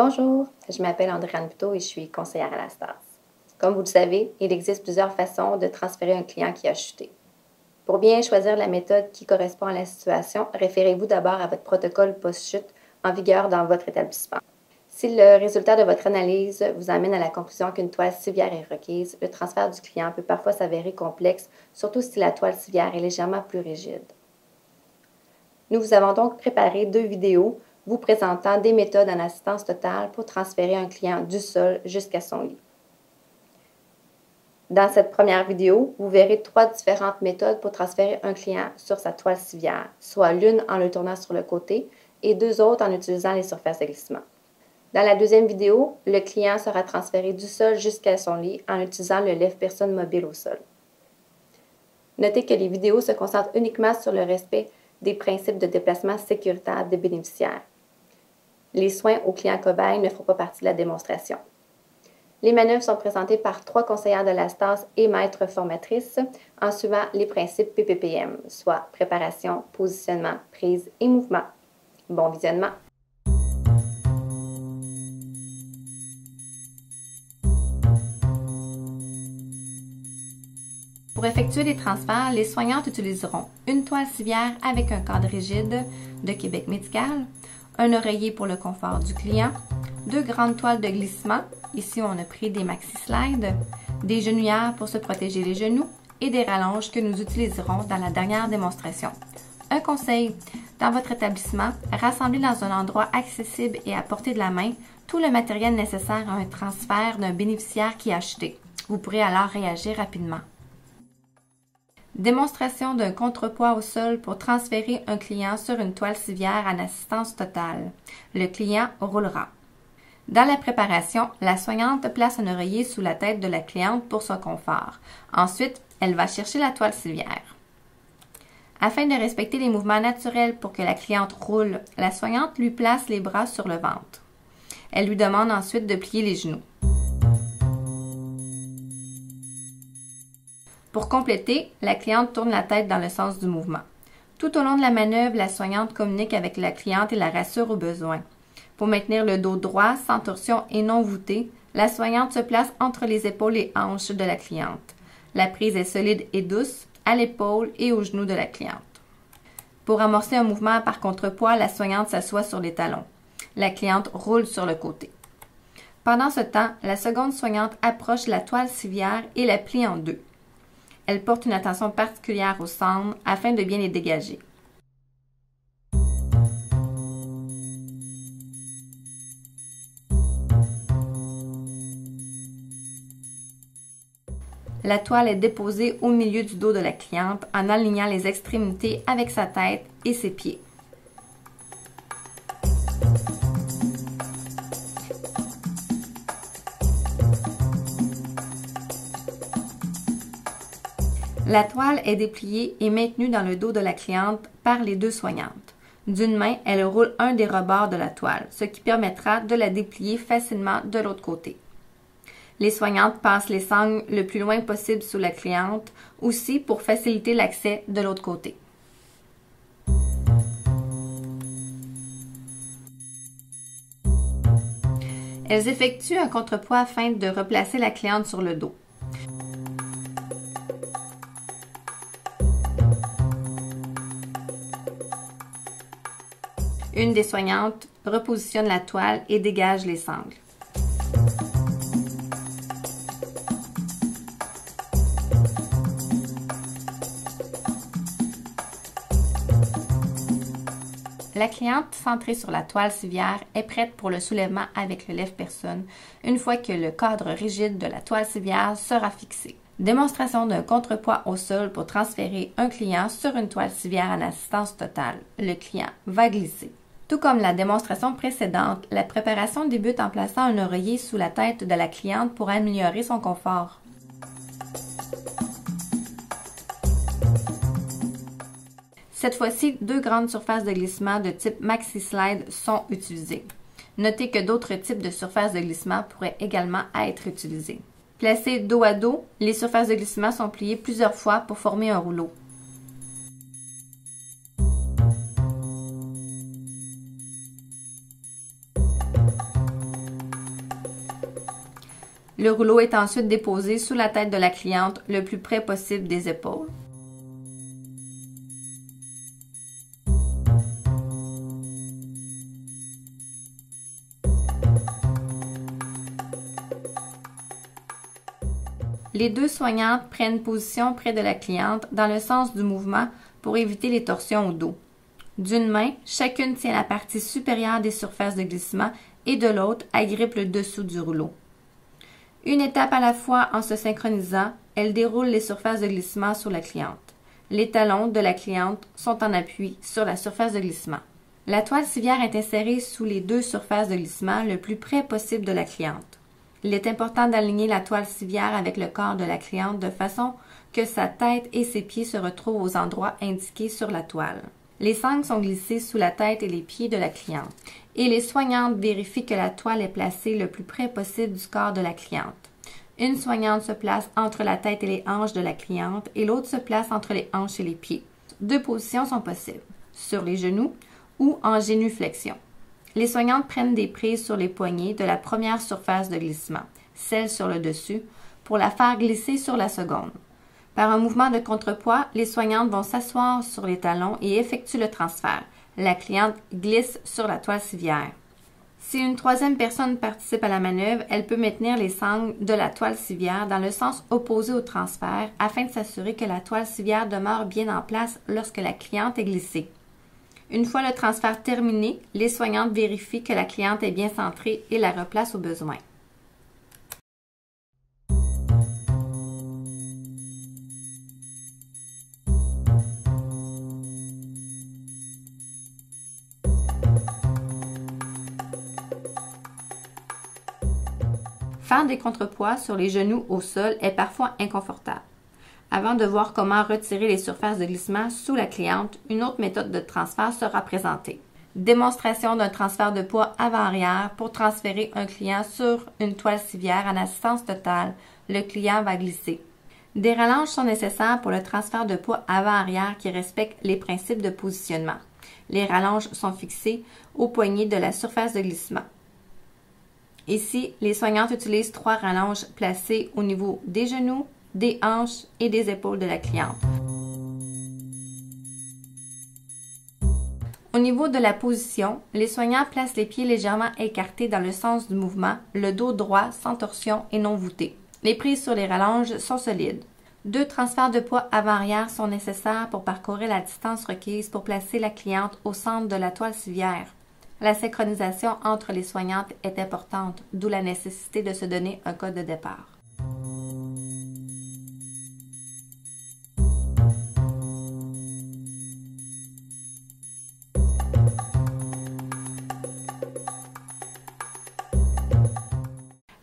Bonjour, je m'appelle Andréane Buteau et je suis conseillère à la STAS. Comme vous le savez, il existe plusieurs façons de transférer un client qui a chuté. Pour bien choisir la méthode qui correspond à la situation, référez-vous d'abord à votre protocole post-chute en vigueur dans votre établissement. Si le résultat de votre analyse vous amène à la conclusion qu'une toile civière est requise, le transfert du client peut parfois s'avérer complexe, surtout si la toile civière est légèrement plus rigide. Nous vous avons donc préparé 2 vidéos vous présentant des méthodes en assistance totale pour transférer un client du sol jusqu'à son lit. Dans cette première vidéo, vous verrez 3 différentes méthodes pour transférer un client sur sa toile civière, soit l'une en le tournant sur le côté et 2 autres en utilisant les surfaces de glissement. Dans la deuxième vidéo, le client sera transféré du sol jusqu'à son lit en utilisant le lève-personne mobile au sol. Notez que les vidéos se concentrent uniquement sur le respect des principes de déplacement sécuritaire des bénéficiaires. Les soins aux clients cobayes ne font pas partie de la démonstration. Les manœuvres sont présentées par 3 conseillères de la STAS et maîtres formatrices en suivant les principes PPPM, soit préparation, positionnement, prise et mouvement. Bon visionnement! Pour effectuer les transferts, les soignantes utiliseront une toile civière avec un cadre rigide de Québec Médical, un oreiller pour le confort du client, 2 grandes toiles de glissement, ici on a pris des maxi slides, des genouillères pour se protéger les genoux et des rallonges que nous utiliserons dans la dernière démonstration. Un conseil, dans votre établissement, rassemblez dans un endroit accessible et à portée de la main tout le matériel nécessaire à un transfert d'un bénéficiaire qui a acheté. Vous pourrez alors réagir rapidement. Démonstration d'un contrepoids au sol pour transférer un client sur une toile civière en assistance totale. Le client roulera. Dans la préparation, la soignante place un oreiller sous la tête de la cliente pour son confort. Ensuite, elle va chercher la toile civière. Afin de respecter les mouvements naturels pour que la cliente roule, la soignante lui place les bras sur le ventre. Elle lui demande ensuite de plier les genoux. Pour compléter, la cliente tourne la tête dans le sens du mouvement. Tout au long de la manœuvre, la soignante communique avec la cliente et la rassure au besoin. Pour maintenir le dos droit, sans torsion et non voûté, la soignante se place entre les épaules et hanches de la cliente. La prise est solide et douce, à l'épaule et au genou de la cliente. Pour amorcer un mouvement par contrepoids, la soignante s'assoit sur les talons. La cliente roule sur le côté. Pendant ce temps, la seconde soignante approche la toile civière et la plie en 2. Elle porte une attention particulière aux cendres afin de bien les dégager. La toile est déposée au milieu du dos de la cliente en alignant les extrémités avec sa tête et ses pieds. La toile est dépliée et maintenue dans le dos de la cliente par les 2 soignantes. D'une main, elle roule un des rebords de la toile, ce qui permettra de la déplier facilement de l'autre côté. Les soignantes passent les sangles le plus loin possible sous la cliente, aussi pour faciliter l'accès de l'autre côté. Elles effectuent un contrepoids afin de replacer la cliente sur le dos. Une des soignantes repositionne la toile et dégage les sangles. La cliente, centrée sur la toile civière, est prête pour le soulèvement avec le lève-personne une fois que le cadre rigide de la toile civière sera fixé. Démonstration d'un contrepoids au sol pour transférer un client sur une toile civière en assistance totale. Le client va glisser. Tout comme la démonstration précédente, la préparation débute en plaçant un oreiller sous la tête de la cliente pour améliorer son confort. Cette fois-ci, 2 grandes surfaces de glissement de type maxi slide sont utilisées. Notez que d'autres types de surfaces de glissement pourraient également être utilisées. Placées dos à dos, les surfaces de glissement sont pliées plusieurs fois pour former un rouleau. Le rouleau est ensuite déposé sous la tête de la cliente le plus près possible des épaules. Les deux soignantes prennent position près de la cliente dans le sens du mouvement pour éviter les torsions au dos. D'une main, chacune tient la partie supérieure des surfaces de glissement et de l'autre agrippe le dessous du rouleau. Une étape à la fois en se synchronisant, elle déroule les surfaces de glissement sur la cliente. Les talons de la cliente sont en appui sur la surface de glissement. La toile civière est insérée sous les deux surfaces de glissement le plus près possible de la cliente. Il est important d'aligner la toile civière avec le corps de la cliente de façon que sa tête et ses pieds se retrouvent aux endroits indiqués sur la toile. Les sangles sont glissées sous la tête et les pieds de la cliente et les soignantes vérifient que la toile est placée le plus près possible du corps de la cliente. Une soignante se place entre la tête et les hanches de la cliente et l'autre se place entre les hanches et les pieds. Deux positions sont possibles, sur les genoux ou en génuflexion. Les soignantes prennent des prises sur les poignets de la première surface de glissement, celle sur le dessus, pour la faire glisser sur la seconde. Par un mouvement de contrepoids, les soignantes vont s'asseoir sur les talons et effectuent le transfert. La cliente glisse sur la toile civière. Si une troisième personne participe à la manœuvre, elle peut maintenir les sangles de la toile civière dans le sens opposé au transfert afin de s'assurer que la toile civière demeure bien en place lorsque la cliente est glissée. Une fois le transfert terminé, les soignantes vérifient que la cliente est bien centrée et la replacent au besoin. Faire des contrepoids sur les genoux au sol est parfois inconfortable. Avant de voir comment retirer les surfaces de glissement sous la cliente, une autre méthode de transfert sera présentée. Démonstration d'un transfert de poids avant-arrière pour transférer un client sur une toile civière en assistance totale. Le client va glisser. Des rallonges sont nécessaires pour le transfert de poids avant-arrière qui respecte les principes de positionnement. Les rallonges sont fixées au poignet de la surface de glissement. Ici, les soignantes utilisent 3 rallonges placées au niveau des genoux, des hanches et des épaules de la cliente. Au niveau de la position, les soignants placent les pieds légèrement écartés dans le sens du mouvement, le dos droit, sans torsion et non voûté. Les prises sur les rallonges sont solides. 2 transferts de poids avant-arrière sont nécessaires pour parcourir la distance requise pour placer la cliente au centre de la toile civière. La synchronisation entre les soignantes est importante, d'où la nécessité de se donner un code de départ.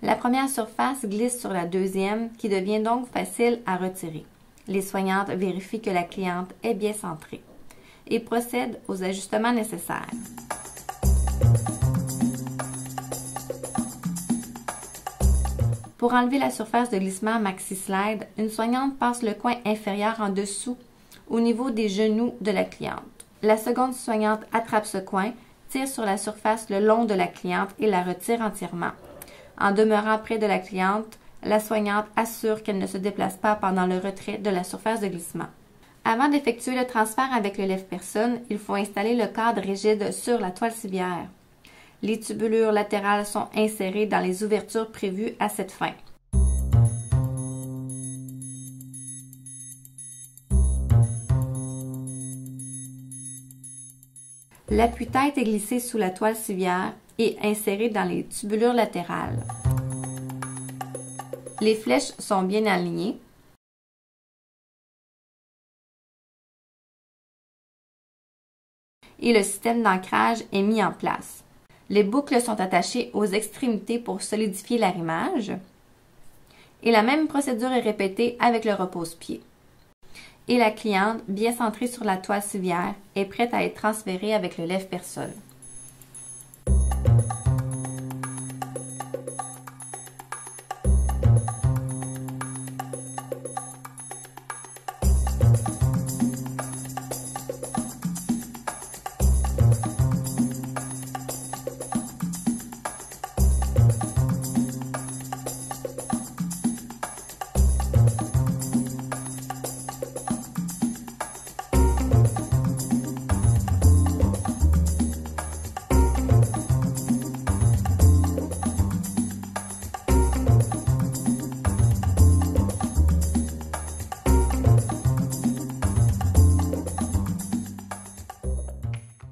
La première surface glisse sur la deuxième, qui devient donc facile à retirer. Les soignantes vérifient que la cliente est bien centrée et procèdent aux ajustements nécessaires. Pour enlever la surface de glissement maxi-slide, une soignante passe le coin inférieur en dessous au niveau des genoux de la cliente. La seconde soignante attrape ce coin, tire sur la surface le long de la cliente et la retire entièrement. En demeurant près de la cliente, la soignante assure qu'elle ne se déplace pas pendant le retrait de la surface de glissement. Avant d'effectuer le transfert avec le lève-personne, il faut installer le cadre rigide sur la toile civière. Les tubulures latérales sont insérées dans les ouvertures prévues à cette fin. L'appui-tête est glissé sous la toile civière et inséré dans les tubulures latérales. Les flèches sont bien alignées. Et le système d'ancrage est mis en place. Les boucles sont attachées aux extrémités pour solidifier l'arrimage. Et la même procédure est répétée avec le repose-pied. Et la cliente, bien centrée sur la toile civière, est prête à être transférée avec le lève-personne.